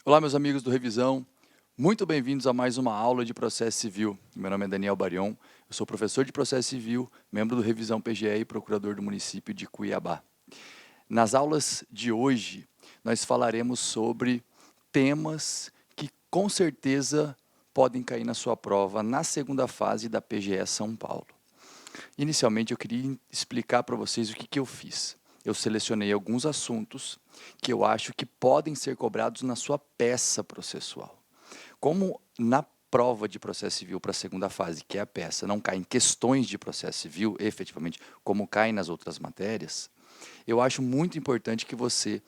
Olá, meus amigos do Revisão. Muito bem-vindos a mais uma aula de processo civil. Meu nome é Daniel Barion, eu sou professor de processo civil, membro do Revisão PGE e procurador do município de Cuiabá. Nas aulas de hoje, nós falaremos sobre temas que com certeza podem cair na sua prova na segunda fase da PGE São Paulo. Inicialmente, eu queria explicar para vocês o que eu fiz. Eu selecionei alguns assuntos que eu acho que podem ser cobrados na sua peça processual. Como na prova de processo civil para a segunda fase, que é a peça, não caem questões de processo civil, efetivamente, como caem nas outras matérias, eu acho muito importante que você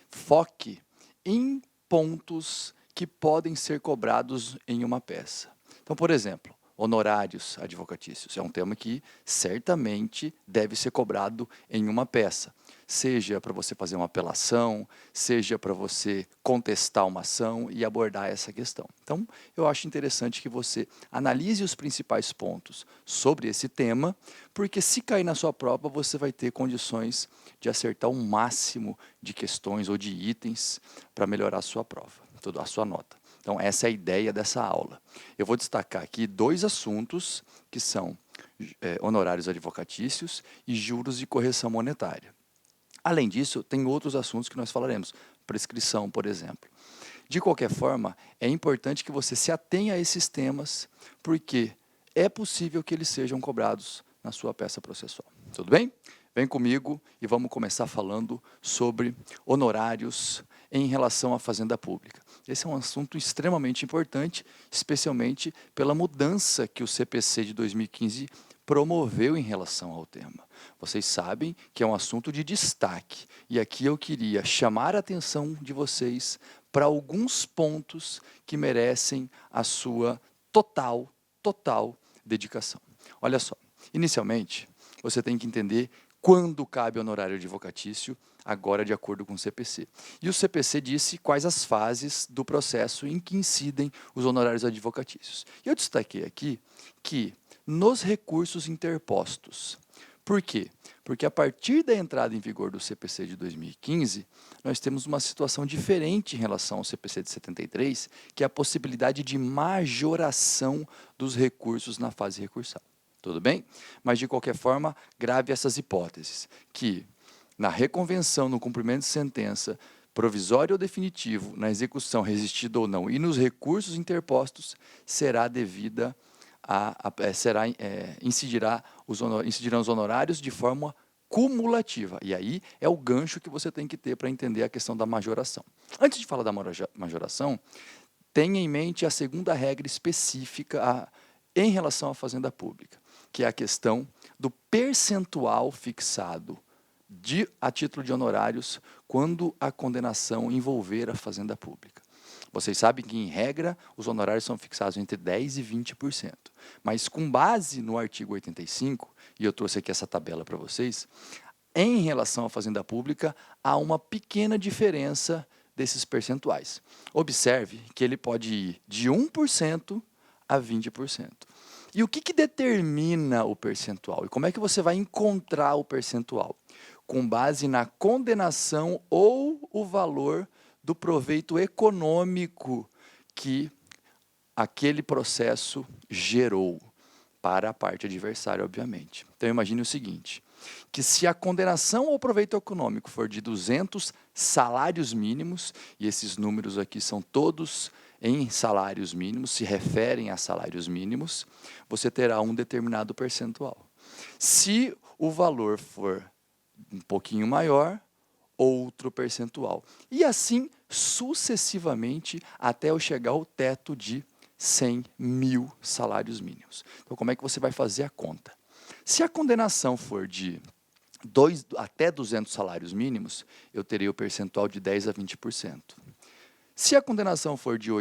foque em pontos que podem ser cobrados em uma peça. Então, por exemplo, honorários advocatícios é um tema que certamente deve ser cobrado em uma peça, seja para você fazer uma apelação, seja para você contestar uma ação e abordar essa questão. Então, eu acho interessante que você analise os principais pontos sobre esse tema, porque se cair na sua prova, você vai ter condições de acertar um máximo de questões ou de itens para melhorar a sua prova, a sua nota. Então, essa é a ideia dessa aula. Eu vou destacar aqui dois assuntos que são honorários advocatícios e juros de correção monetária. Além disso, tem outros assuntos que nós falaremos, prescrição, por exemplo. De qualquer forma, é importante que você se atenha a esses temas, porque é possível que eles sejam cobrados na sua peça processual. Tudo bem? Vem comigo e vamos começar falando sobre honorários em relação à fazenda pública. Esse é um assunto extremamente importante, especialmente pela mudança que o CPC de 2015 promoveu em relação ao tema. Vocês sabem que é um assunto de destaque, e aqui eu queria chamar a atenção de vocês para alguns pontos que merecem a sua total dedicação. Olha só, inicialmente, você tem que entender quando cabe honorário advocatício, agora de acordo com o CPC. E o CPC disse quais as fases do processo em que incidem os honorários advocatícios. Eu destaquei aqui que nos recursos interpostos. Por quê? Porque a partir da entrada em vigor do CPC de 2015, nós temos uma situação diferente em relação ao CPC de 73, que é a possibilidade de majoração dos recursos na fase recursal. Tudo bem? Mas, de qualquer forma, grave essas hipóteses, que na reconvenção, no cumprimento de sentença, provisório ou definitivo, na execução resistida ou não, e nos recursos interpostos, será devida incidirão os honorários de forma cumulativa. E aí é o gancho que você tem que ter para entender a questão da majoração. Antes de falar da majoração, tenha em mente a segunda regra específica em relação à fazenda pública, que é a questão do percentual fixado a título de honorários quando a condenação envolver a fazenda pública. Vocês sabem que, em regra, os honorários são fixados entre 10% e 20%. Mas, com base no artigo 85, e eu trouxe aqui essa tabela para vocês, em relação à fazenda pública, há uma pequena diferença desses percentuais. Observe que ele pode ir de 1% a 20%. E o que determina o percentual? E como é que você vai encontrar o percentual? Com base na condenação ou o valor do proveito econômico que aquele processo gerou para a parte adversária, obviamente. Então, imagine o seguinte, que se a condenação ou proveito econômico for de 200 salários mínimos, e esses números aqui são todos em salários mínimos, se referem a salários mínimos, você terá um determinado percentual. Se o valor for um pouquinho maior, outro percentual. E assim sucessivamente até eu chegar ao teto de 100 mil salários mínimos. Então, como é que você vai fazer a conta? Se a condenação for de até 200 salários mínimos, eu terei o percentual de 10% a 20%. Se a condenação for de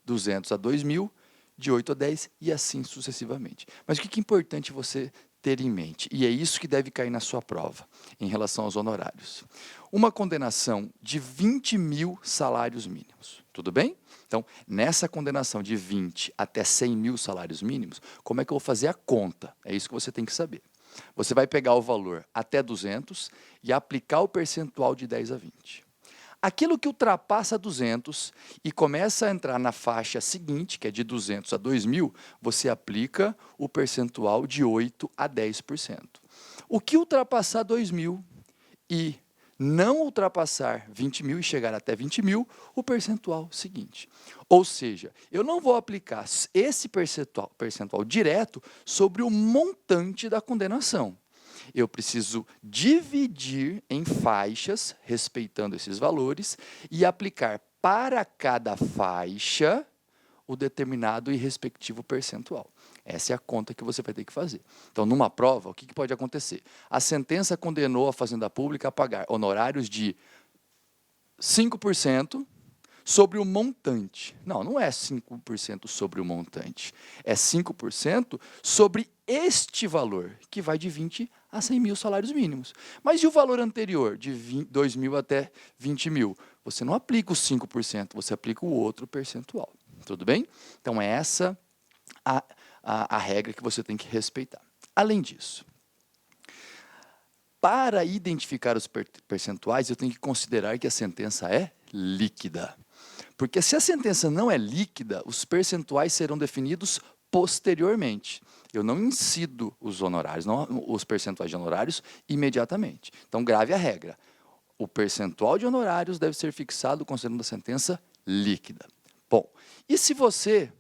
200 a 2.000, de 8 a 10 e assim sucessivamente. Mas o que é importante você ter em mente? E é isso que deve cair na sua prova, em relação aos honorários. Uma condenação de 20 mil salários mínimos, tudo bem? Então, nessa condenação de 20 até 100 mil salários mínimos, como é que eu vou fazer a conta? É isso que você tem que saber. Você vai pegar o valor até 200 e aplicar o percentual de 10 a 20. Aquilo que ultrapassa 200 e começa a entrar na faixa seguinte, que é de 200 a 2.000, você aplica o percentual de 8 a 10%. O que ultrapassar 2.000 e não ultrapassar 20.000 e chegar até 20.000, o percentual seguinte. Ou seja, eu não vou aplicar esse percentual direto sobre o montante da condenação. Eu preciso dividir em faixas, respeitando esses valores, e aplicar para cada faixa o determinado e respectivo percentual. Essa é a conta que você vai ter que fazer. Então, numa prova, o que pode acontecer? A sentença condenou a Fazenda Pública a pagar honorários de 5% sobre o montante. Não é 5% sobre o montante. É 5% sobre este valor, que vai de 20 a 100 mil salários mínimos. Mas e o valor anterior, de 2.000 até 20.000? Você não aplica os 5%, você aplica o outro percentual. Tudo bem? Então, é essa a regra que você tem que respeitar. Além disso, para identificar os percentuais, eu tenho que considerar que a sentença é líquida. Porque se a sentença não é líquida, os percentuais serão definidos posteriormente. Eu não incido os honorários, os percentuais de honorários imediatamente. Então, grave a regra. O percentual de honorários deve ser fixado considerando a sentença líquida. Bom, e se você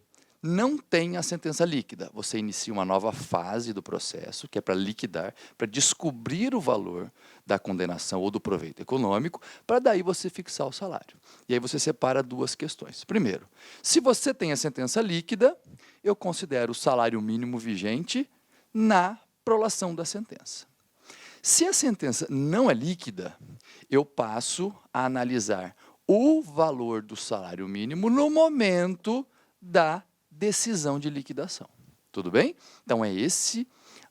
não tem a sentença líquida? Você inicia uma nova fase do processo, que é para liquidar, para descobrir o valor da condenação ou do proveito econômico, para daí você fixar o salário. E aí você separa duas questões. Primeiro, se você tem a sentença líquida, eu considero o salário mínimo vigente na prolação da sentença. Se a sentença não é líquida, eu passo a analisar o valor do salário mínimo no momento da decisão de liquidação. Tudo bem? Então, é esse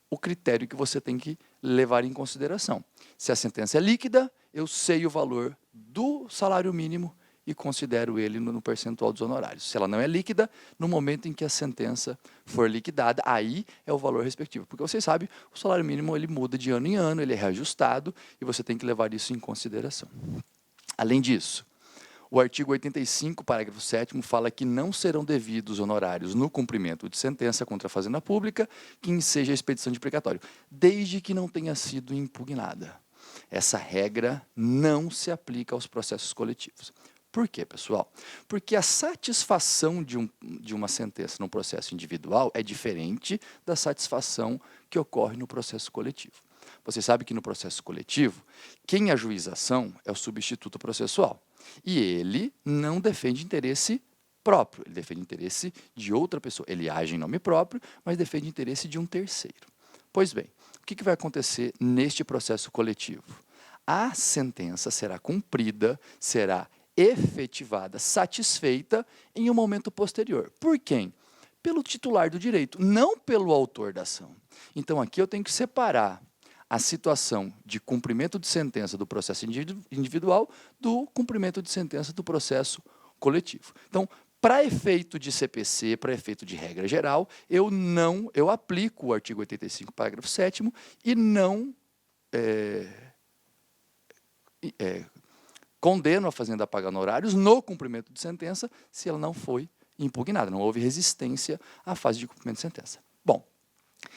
o critério que você tem que levar em consideração. Se a sentença é líquida, eu sei o valor do salário mínimo e considero ele no percentual dos honorários. Se ela não é líquida, no momento em que a sentença for liquidada, aí é o valor respectivo. Porque vocês sabem, o salário mínimo ele muda de ano em ano, ele é reajustado e você tem que levar isso em consideração. Além disso, o artigo 85, parágrafo 7º, fala que não serão devidos honorários no cumprimento de sentença contra a Fazenda Pública que enseja a expedição de precatório, desde que não tenha sido impugnada. Essa regra não se aplica aos processos coletivos. Por quê, pessoal? Porque a satisfação de uma sentença no processo individual é diferente da satisfação que ocorre no processo coletivo. Você sabe que no processo coletivo, quem ajuiza a ação é o substituto processual. E ele não defende interesse próprio, ele defende interesse de outra pessoa. Ele age em nome próprio, mas defende interesse de um terceiro. Pois bem, o que vai acontecer neste processo coletivo? A sentença será cumprida, será efetivada, satisfeita em um momento posterior. Por quem? Pelo titular do direito, não pelo autor da ação. Então, aqui eu tenho que separar a situação de cumprimento de sentença do processo individual do cumprimento de sentença do processo coletivo. Então, para efeito de CPC, para efeito de regra geral, eu aplico o artigo 85, parágrafo 7º, e não condeno a Fazenda a pagar honorários no cumprimento de sentença se ela não foi impugnada, não houve resistência à fase de cumprimento de sentença. Bom,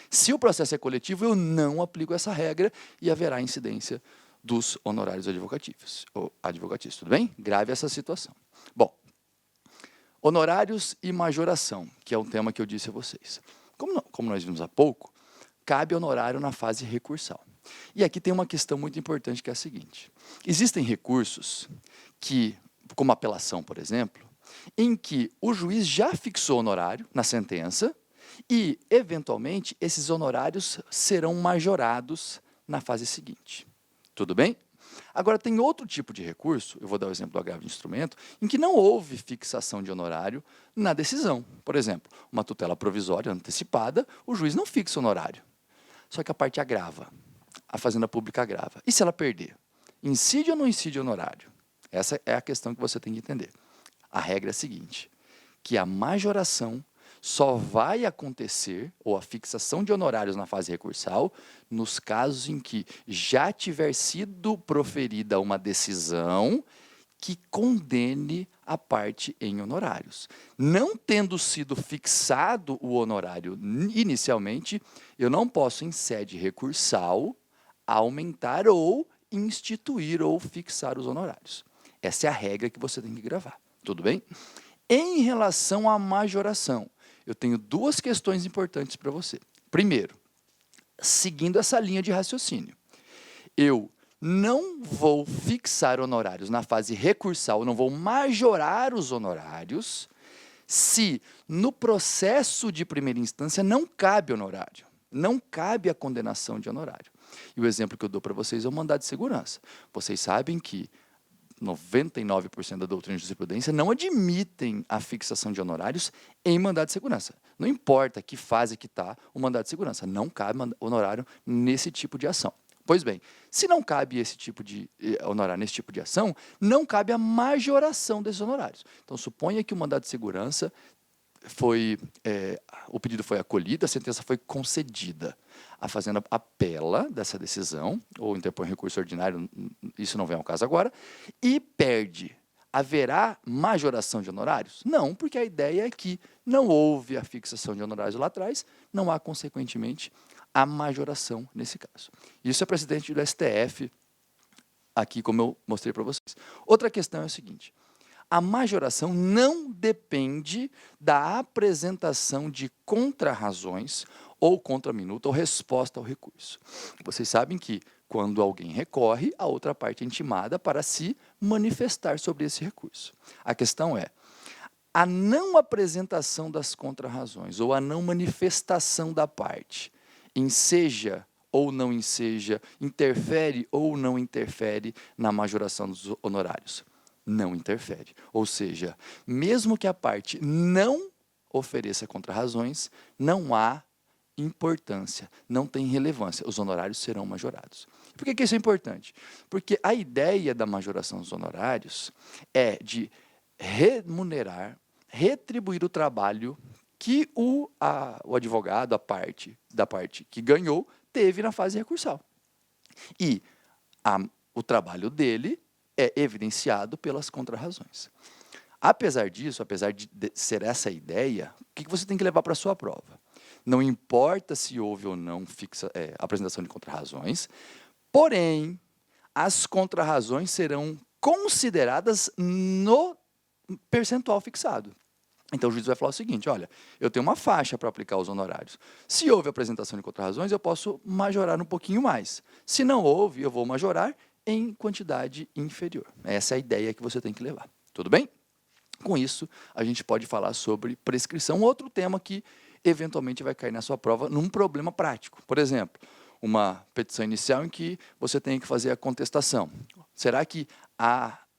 se o processo é coletivo, eu não aplico essa regra e haverá incidência dos honorários advocatícios, tudo bem? Grave essa situação. Bom, honorários e majoração, que é um tema que eu disse a vocês. Como nós vimos há pouco, cabe honorário na fase recursal. E aqui tem uma questão muito importante que é a seguinte. Existem recursos que, como apelação, por exemplo, em que o juiz já fixou honorário na sentença e, eventualmente, esses honorários serão majorados na fase seguinte. Tudo bem? Agora, tem outro tipo de recurso, eu vou dar o exemplo do agravo de instrumento, em que não houve fixação de honorário na decisão. Por exemplo, uma tutela provisória antecipada, o juiz não fixa honorário. Só que a parte agrava. A Fazenda Pública agrava. E se ela perder? Incide ou não incide honorário? Essa é a questão que você tem que entender. A regra é a seguinte, que a majoração só vai acontecer, ou a fixação de honorários na fase recursal, nos casos em que já tiver sido proferida uma decisão que condene a parte em honorários. Não tendo sido fixado o honorário inicialmente, eu não posso, em sede recursal, aumentar ou instituir ou fixar os honorários. Essa é a regra que você tem que gravar, tudo bem? Em relação à majoração, eu tenho duas questões importantes para você. Primeiro, seguindo essa linha de raciocínio, eu não vou fixar honorários na fase recursal, eu não vou majorar os honorários se no processo de primeira instância não cabe honorário, não cabe a condenação de honorário. E o exemplo que eu dou para vocês é o mandado de segurança. Vocês sabem que 99% da doutrina de jurisprudência não admitem a fixação de honorários em mandado de segurança. Não importa que fase que está o mandado de segurança, não cabe honorário nesse tipo de ação. Pois bem, se não cabe esse tipo de honorário nesse tipo de ação, não cabe a majoração desses honorários. Então, suponha que o mandado de segurança o pedido foi acolhido, a sentença foi concedida. A Fazenda apela dessa decisão, ou interpõe recurso ordinário, isso não vem ao caso agora, e perde. Haverá majoração de honorários? Não, porque a ideia é que não houve a fixação de honorários lá atrás, não há, consequentemente, a majoração nesse caso. Isso é precedente do STF, aqui como eu mostrei para vocês. Outra questão é o seguinte: a majoração não depende da apresentação de contrarrazões ou contraminuta ou resposta ao recurso. Vocês sabem que quando alguém recorre, a outra parte é intimada para se manifestar sobre esse recurso. A questão é, a não apresentação das contrarrazões ou a não manifestação da parte, enseja ou não enseja, interfere ou não interfere na majoração dos honorários? Não interfere. Ou seja, mesmo que a parte não ofereça contrarrazões, não há importância, não tem relevância, os honorários serão majorados. Por que isso é importante? Porque a ideia da majoração dos honorários é de remunerar, retribuir o trabalho que o advogado, da parte que ganhou, teve na fase recursal. E o trabalho dele é evidenciado pelas contrarrazões. Apesar disso, apesar de ser essa a ideia, o que você tem que levar para a sua prova? Não importa se houve ou não apresentação de contrarrazões, porém, as contrarrazões serão consideradas no percentual fixado. Então, o juiz vai falar o seguinte: olha, eu tenho uma faixa para aplicar os honorários. Se houve apresentação de contrarrazões, eu posso majorar um pouquinho mais. Se não houve, eu vou majorar em quantidade inferior. Essa é a ideia que você tem que levar. Tudo bem? Com isso, a gente pode falar sobre prescrição, outro tema que eventualmente vai cair na sua prova num problema prático. Por exemplo, uma petição inicial em que você tem que fazer a contestação. Será que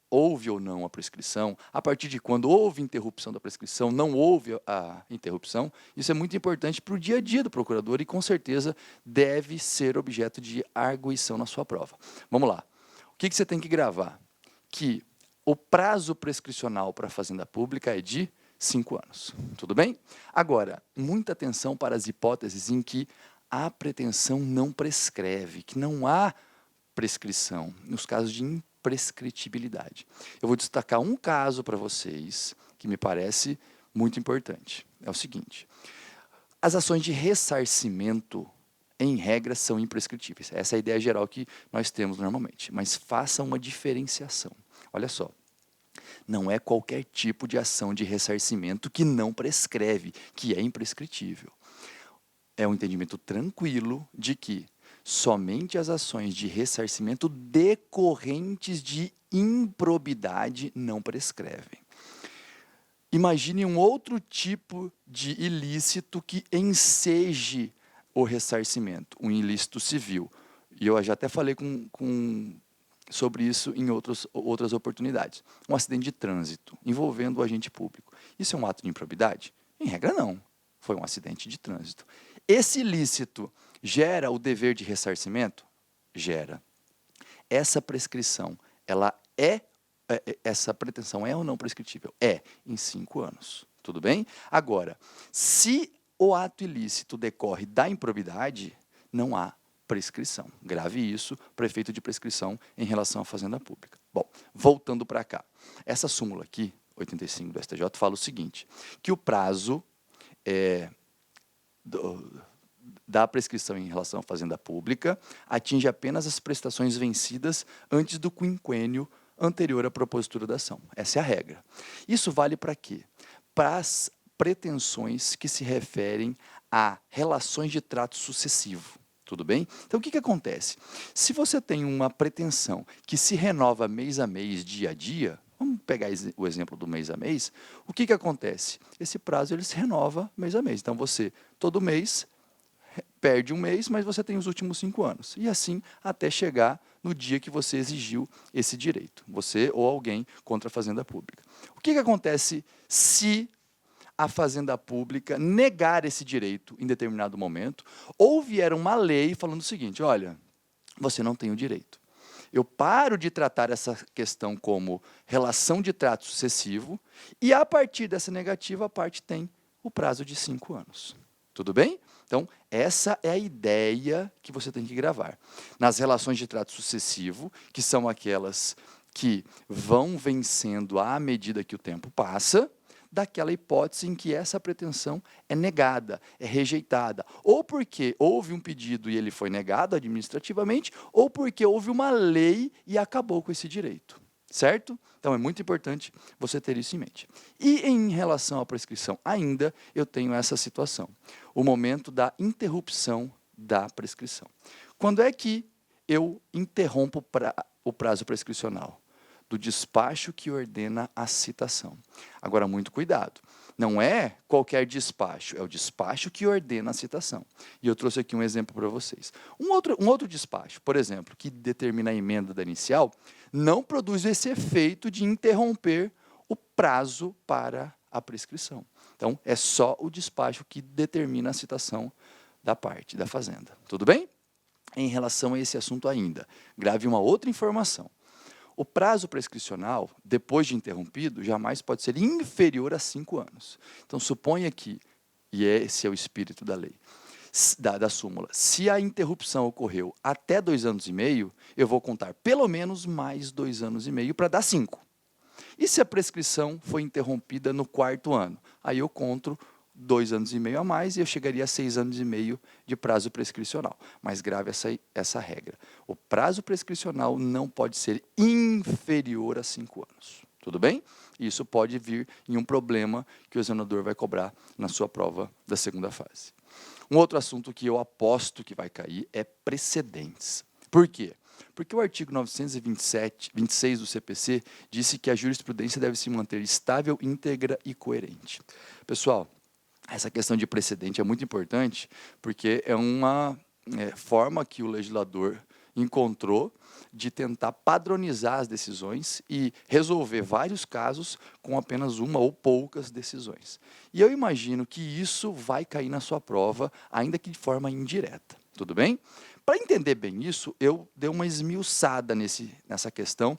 houve ou não a prescrição? A partir de quando houve interrupção da prescrição, não houve a interrupção? Isso é muito importante para o dia a dia do procurador e, com certeza, deve ser objeto de arguição na sua prova. Vamos lá. O que você tem que gravar? Que o prazo prescricional para a Fazenda Pública é de 5 anos. Tudo bem? Agora, muita atenção para as hipóteses em que a pretensão não prescreve, que não há prescrição, nos casos de imprescritibilidade. Eu vou destacar um caso para vocês que me parece muito importante. É o seguinte: as ações de ressarcimento, em regra, são imprescritíveis. Essa é a ideia geral que nós temos normalmente, mas faça uma diferenciação. Olha só, não é qualquer tipo de ação de ressarcimento que não prescreve, que é imprescritível. É um entendimento tranquilo de que somente as ações de ressarcimento decorrentes de improbidade não prescrevem. Imagine um outro tipo de ilícito que enseje o ressarcimento, um ilícito civil. E eu já até falei sobre isso em outras oportunidades. Um acidente de trânsito envolvendo o agente público. Isso é um ato de improbidade? Em regra, não. Foi um acidente de trânsito. Esse ilícito gera o dever de ressarcimento? Gera. Essa prescrição, essa pretensão é ou não prescritível? É, em 5 anos. Tudo bem? Agora, se o ato ilícito decorre da improbidade, não há prescrição. Grave isso para efeito de prescrição em relação à Fazenda Pública. Bom, voltando para cá. Essa súmula aqui, 85 do STJ, fala o seguinte, que o prazo da prescrição em relação à fazenda pública atinge apenas as prestações vencidas antes do quinquênio anterior à propositura da ação. Essa é a regra. Isso vale para quê? Para as pretensões que se referem a relações de trato sucessivo. Tudo bem? Então, o que acontece? Se você tem uma pretensão que se renova mês a mês, dia a dia, vamos pegar o exemplo do mês a mês, o que acontece? Esse prazo ele se renova mês a mês. Então, você, todo mês, perde um mês, mas você tem os últimos 5 anos. E assim até chegar no dia que você exigiu esse direito, você ou alguém contra a Fazenda Pública. O que acontece se a Fazenda Pública negar esse direito em determinado momento, ou vier uma lei falando o seguinte, olha, você não tem o direito. Eu paro de tratar essa questão como relação de trato sucessivo, e a partir dessa negativa, a parte tem o prazo de 5 anos. Tudo bem? Então, essa é a ideia que você tem que gravar. Nas relações de trato sucessivo, que são aquelas que vão vencendo à medida que o tempo passa, daquela hipótese em que essa pretensão é negada, é rejeitada, ou porque houve um pedido e ele foi negado administrativamente, ou porque houve uma lei e acabou com esse direito, certo? Então, é muito importante você ter isso em mente. E em relação à prescrição ainda, eu tenho essa situação, o momento da interrupção da prescrição. Quando é que eu interrompo o prazo prescricional? Do despacho que ordena a citação. Agora, muito cuidado. Não é qualquer despacho, é o despacho que ordena a citação. E eu trouxe aqui um exemplo para vocês. Um outro despacho, por exemplo, que determina a emenda da inicial, não produz esse efeito de interromper o prazo para a prescrição. Então, é só o despacho que determina a citação da parte da fazenda. Tudo bem? Em relação a esse assunto ainda, grave uma outra informação. O prazo prescricional, depois de interrompido, jamais pode ser inferior a 5 anos. Então, suponha que, e esse é o espírito da lei, da súmula, se a interrupção ocorreu até 2 anos e meio, eu vou contar pelo menos mais 2 anos e meio para dar 5. E se a prescrição foi interrompida no 4º ano? Aí eu conto 2 anos e meio a mais e eu chegaria a 6 anos e meio de prazo prescricional. Mas grave essa regra. O prazo prescricional não pode ser inferior a 5 anos. Tudo bem? Isso pode vir em um problema que o examinador vai cobrar na sua prova da segunda fase. Um outro assunto que eu aposto que vai cair é precedentes. Por quê? Porque o artigo 926 do CPC disse que a jurisprudência deve se manter estável, íntegra e coerente. Pessoal, essa questão de precedente é muito importante, porque é uma forma que o legislador encontrou de tentar padronizar as decisões e resolver vários casos com apenas uma ou poucas decisões. E eu imagino que isso vai cair na sua prova, ainda que de forma indireta. Tudo bem? Para entender bem isso, eu dei uma esmiuçada nessa questão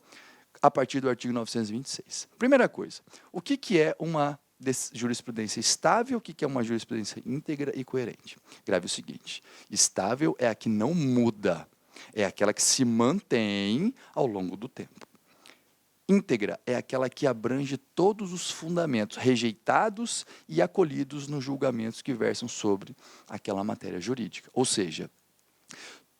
a partir do artigo 926. Primeira coisa, o que é uma jurisprudência estável? O que é uma jurisprudência íntegra e coerente? Grave o seguinte, estável é a que não muda, é aquela que se mantém ao longo do tempo. Íntegra é aquela que abrange todos os fundamentos rejeitados e acolhidos nos julgamentos que versam sobre aquela matéria jurídica. Ou seja,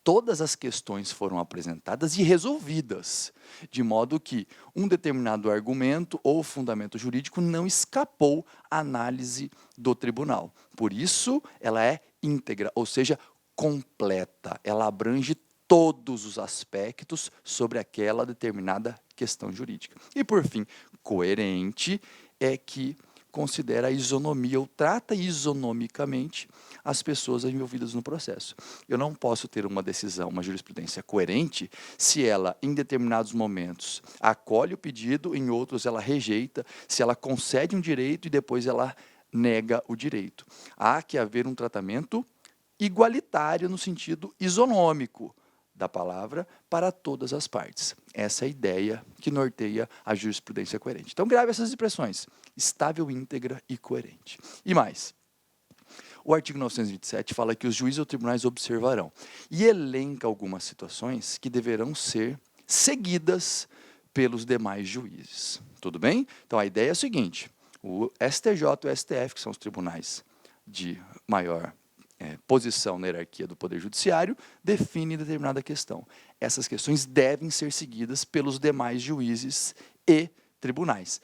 todas as questões foram apresentadas e resolvidas, de modo que um determinado argumento ou fundamento jurídico não escapou à análise do tribunal. Por isso, ela é íntegra, ou seja, completa. Ela abrange todos os aspectos sobre aquela determinada questão jurídica. E, por fim, coerente é que considera a isonomia ou trata isonomicamente as pessoas envolvidas no processo. Eu não posso ter uma decisão, uma jurisprudência coerente, se ela, em determinados momentos, acolhe o pedido, em outros ela rejeita, se ela concede um direito e depois ela nega o direito. Há que haver um tratamento igualitário no sentido isonômico da palavra para todas as partes. Essa é a ideia que norteia a jurisprudência coerente. Então, grave essas expressões, estável, íntegra e coerente. E mais, o artigo 927 fala que os juízes ou tribunais observarão e elenca algumas situações que deverão ser seguidas pelos demais juízes. Tudo bem? Então, a ideia é a seguinte, o STJ e o STF, que são os tribunais de maior posição na hierarquia do Poder Judiciário, definem determinada questão. Essas questões devem ser seguidas pelos demais juízes e tribunais.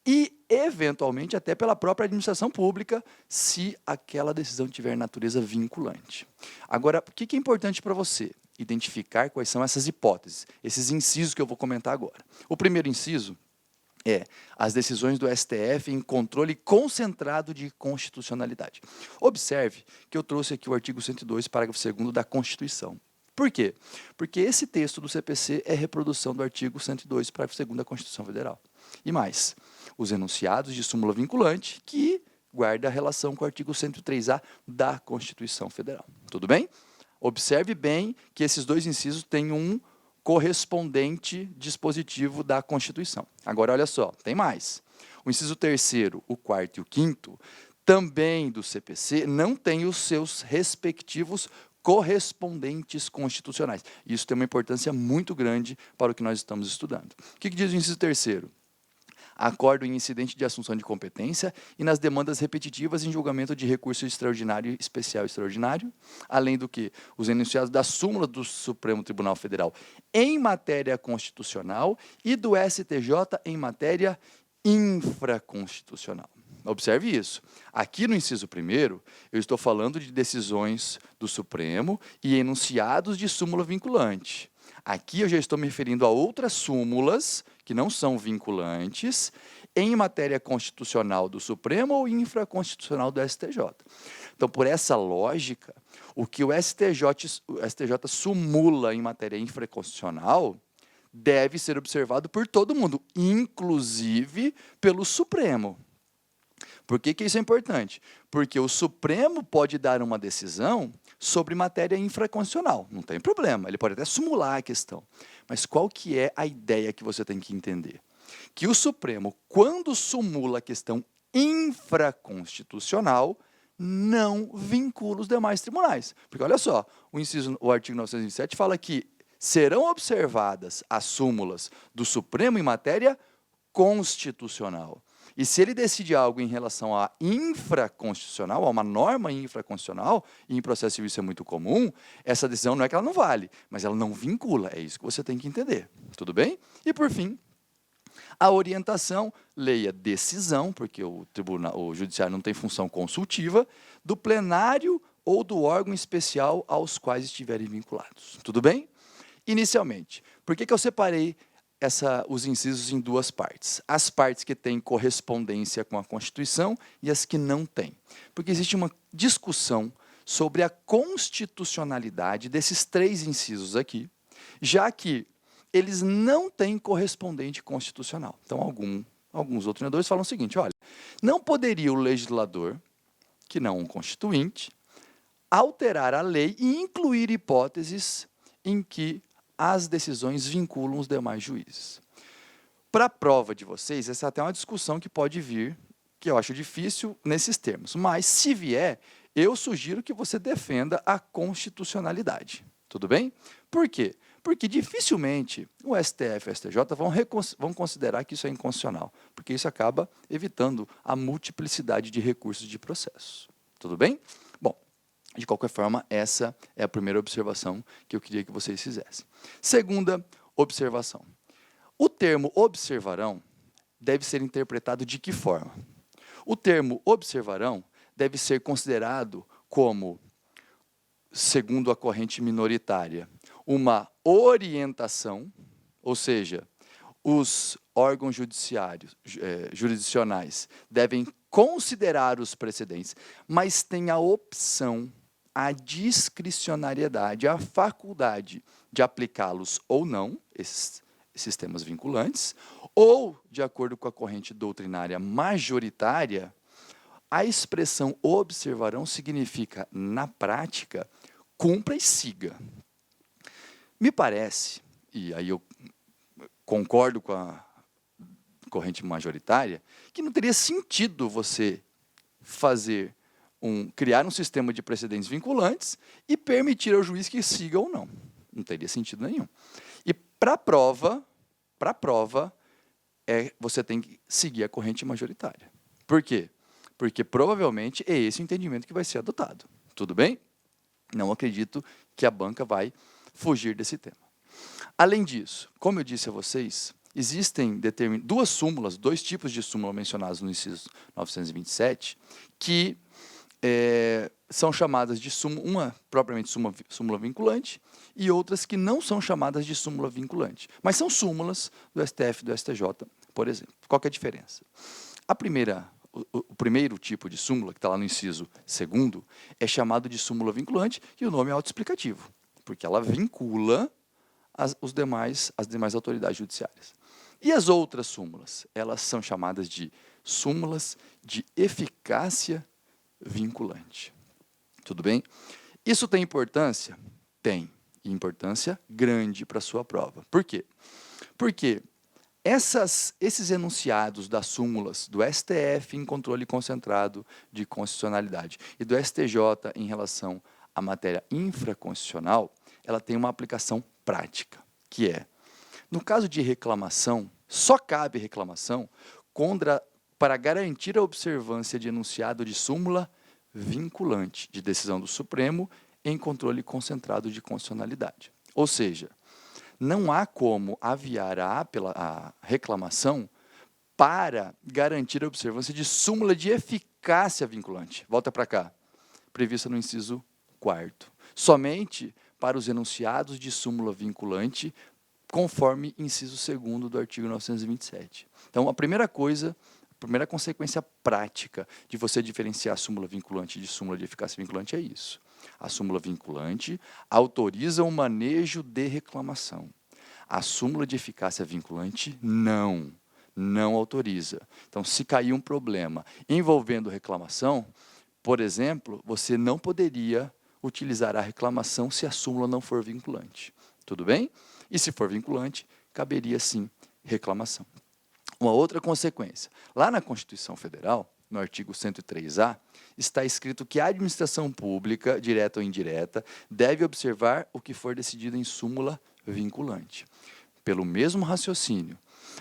E, eventualmente, até pela própria administração pública, se aquela decisão tiver natureza vinculante. Agora, o que é importante para você? Identificar quais são essas hipóteses, esses incisos que eu vou comentar agora. O primeiro inciso é as decisões do STF em controle concentrado de constitucionalidade. Observe que eu trouxe aqui o artigo 102, parágrafo 2º da Constituição. Por quê? Porque esse texto do CPC é reprodução do artigo 102, parágrafo 2º da Constituição Federal. E mais, os enunciados de súmula vinculante que guarda a relação com o artigo 103A da Constituição Federal. Tudo bem? Observe bem que esses dois incisos têm um correspondente dispositivo da Constituição. Agora, olha só, tem mais. O inciso 3º, o 4º e o 5º, também do CPC, não têm os seus respectivos correspondentes constitucionais. Isso tem uma importância muito grande para o que nós estamos estudando. O que diz o inciso 3º? Acordo em incidente de assunção de competência e nas demandas repetitivas em julgamento de recurso extraordinário, especial e extraordinário, além do que os enunciados da súmula do Supremo Tribunal Federal em matéria constitucional e do STJ em matéria infraconstitucional. Observe isso. Aqui no inciso 1º, eu estou falando de decisões do Supremo e enunciados de súmula vinculante. Aqui eu já estou me referindo a outras súmulas que não são vinculantes em matéria constitucional do Supremo ou infraconstitucional do STJ. Então, por essa lógica, o que o STJ sumula em matéria infraconstitucional deve ser observado por todo mundo, inclusive pelo Supremo. Por que isso é importante? Porque o Supremo pode dar uma decisão sobre matéria infraconstitucional, não tem problema, ele pode até sumular a questão. Mas qual que é a ideia que você tem que entender? Que o Supremo, quando sumula a questão infraconstitucional, não vincula os demais tribunais. Porque olha só, o artigo 927 fala que serão observadas as súmulas do Supremo em matéria constitucional. E se ele decide algo em relação a infraconstitucional, a uma norma infraconstitucional, e em processo civil isso é muito comum, essa decisão não é que ela não vale, mas ela não vincula, é isso que você tem que entender. Tudo bem? E por fim, a orientação, leia decisão, porque o judiciário não tem função consultiva, do plenário ou do órgão especial aos quais estiverem vinculados. Tudo bem? Inicialmente, por que eu separei os incisos em duas partes? As partes que têm correspondência com a Constituição e as que não têm. Porque existe uma discussão sobre a constitucionalidade desses três incisos aqui, já que eles não têm correspondente constitucional. Então, alguns doutrinadores falam o seguinte, olha, não poderia o legislador, que não um constituinte, alterar a lei e incluir hipóteses em que as decisões vinculam os demais juízes. Para a prova de vocês, essa é até uma discussão que pode vir, que eu acho difícil nesses termos, mas se vier, eu sugiro que você defenda a constitucionalidade. Tudo bem? Por quê? Porque dificilmente o STF e o STJ vão considerar que isso é inconstitucional, porque isso acaba evitando a multiplicidade de recursos de processos. Tudo bem? Bom, de qualquer forma, essa é a primeira observação que eu queria que vocês fizessem. Segunda observação. O termo observarão deve ser interpretado de que forma? O termo observarão deve ser considerado como, segundo a corrente minoritária, uma orientação, ou seja, os órgãos jurisdicionais devem considerar os precedentes, mas tem a opção, a discricionariedade, a faculdade de aplicá-los ou não, esses sistemas vinculantes, ou, de acordo com a corrente doutrinária majoritária, a expressão observarão significa, na prática, cumpra e siga. Me parece, e aí eu concordo com a corrente majoritária, que não teria sentido você criar um sistema de precedentes vinculantes e permitir ao juiz que siga ou não. Não teria sentido nenhum. E para a prova, para a prova, você tem que seguir a corrente majoritária. Por quê? Porque provavelmente é esse o entendimento que vai ser adotado. Tudo bem? Não acredito que a banca vai fugir desse tema. Além disso, como eu disse a vocês, existem duas súmulas, dois tipos de súmula mencionados no inciso 927, que são chamadas de súmula, uma propriamente súmula vinculante e outras que não são chamadas de súmula vinculante, mas são súmulas do STF e do STJ, por exemplo. Qual que é a diferença? O primeiro tipo de súmula, que está lá no inciso 2º, é chamado de súmula vinculante e o nome é autoexplicativo, porque ela vincula as demais autoridades judiciárias. E as outras súmulas? Elas são chamadas de súmulas de eficácia vinculante. Tudo bem? Isso tem importância? Tem. E importância grande para a sua prova. Por quê? Porque esses enunciados das súmulas do STF em controle concentrado de constitucionalidade e do STJ em relação à matéria infraconstitucional, ela tem uma aplicação prática, que é, no caso de reclamação, só cabe reclamação para garantir a observância de enunciado de súmula vinculante de decisão do Supremo em controle concentrado de constitucionalidade. Ou seja, não há como aviar a reclamação para garantir a observância de súmula de eficácia vinculante. Volta para cá. Prevista no inciso 4º. Somente para os enunciados de súmula vinculante, conforme inciso 2º do artigo 927. Então, a primeira consequência prática de você diferenciar a súmula vinculante de súmula de eficácia vinculante é isso. A súmula vinculante autoriza o manejo de reclamação. A súmula de eficácia vinculante não autoriza. Então, se cair um problema envolvendo reclamação, por exemplo, você não poderia utilizar a reclamação se a súmula não for vinculante. Tudo bem? E se for vinculante, caberia sim reclamação. Uma outra consequência. Lá na Constituição Federal, no artigo 103A, está escrito que a administração pública, direta ou indireta, deve observar o que for decidido em súmula vinculante. Pelo mesmo raciocínio,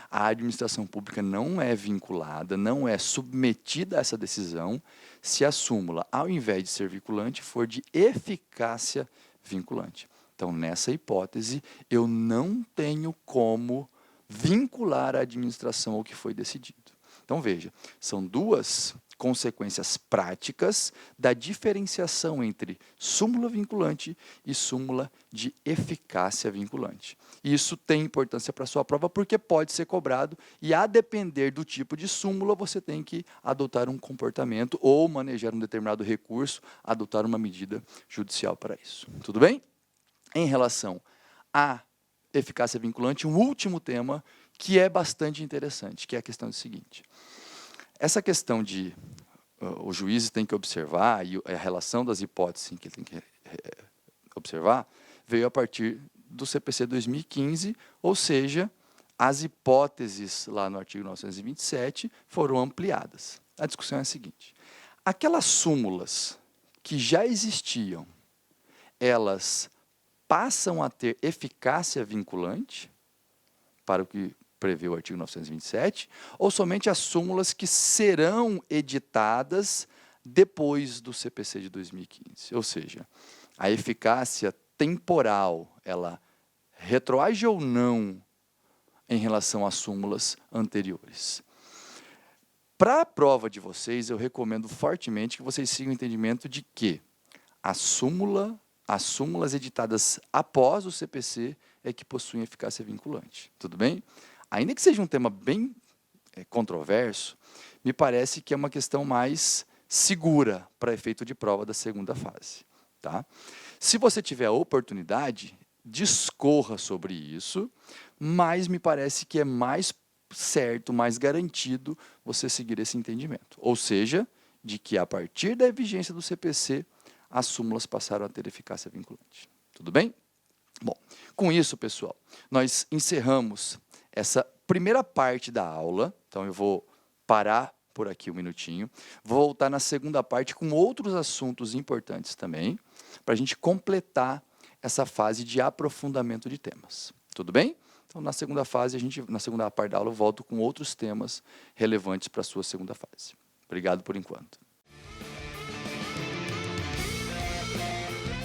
a administração pública não é vinculada, não é submetida a essa decisão, se a súmula, ao invés de ser vinculante, for de eficácia vinculante. Então, nessa hipótese, eu não tenho como vincular a administração ao que foi decidido. Então, veja, são duas consequências práticas da diferenciação entre súmula vinculante e súmula de eficácia vinculante. Isso tem importância para a sua prova porque pode ser cobrado e, a depender do tipo de súmula, você tem que adotar um comportamento ou manejar um determinado recurso, adotar uma medida judicial para isso. Tudo bem? Em relação à eficácia vinculante, um último tema que é bastante interessante, que é a questão do seguinte. Essa questão de o juiz tem que observar e a relação das hipóteses que ele tem que observar veio a partir do CPC 2015, ou seja, as hipóteses lá no artigo 927 foram ampliadas. A discussão é a seguinte: aquelas súmulas que já existiam, elas passam a ter eficácia vinculante para o que prevê o artigo 927, ou somente as súmulas que serão editadas depois do CPC de 2015. Ou seja, a eficácia temporal, ela retroage ou não em relação às súmulas anteriores. Para a prova de vocês, eu recomendo fortemente que vocês sigam o entendimento de que as súmulas editadas após o CPC é que possuem eficácia vinculante. Tudo bem? Ainda que seja um tema bem controverso, me parece que é uma questão mais segura para efeito de prova da segunda fase. Tá? Se você tiver a oportunidade, discorra sobre isso, mas me parece que é mais certo, mais garantido você seguir esse entendimento. Ou seja, de que a partir da vigência do CPC, as súmulas passaram a ter eficácia vinculante. Tudo bem? Bom, com isso, pessoal, nós encerramos essa primeira parte da aula. Então, eu vou parar por aqui um minutinho. Vou voltar na segunda parte com outros assuntos importantes também, para a gente completar essa fase de aprofundamento de temas. Tudo bem? Então, na segunda fase, na segunda parte da aula, eu volto com outros temas relevantes para a sua segunda fase. Obrigado por enquanto.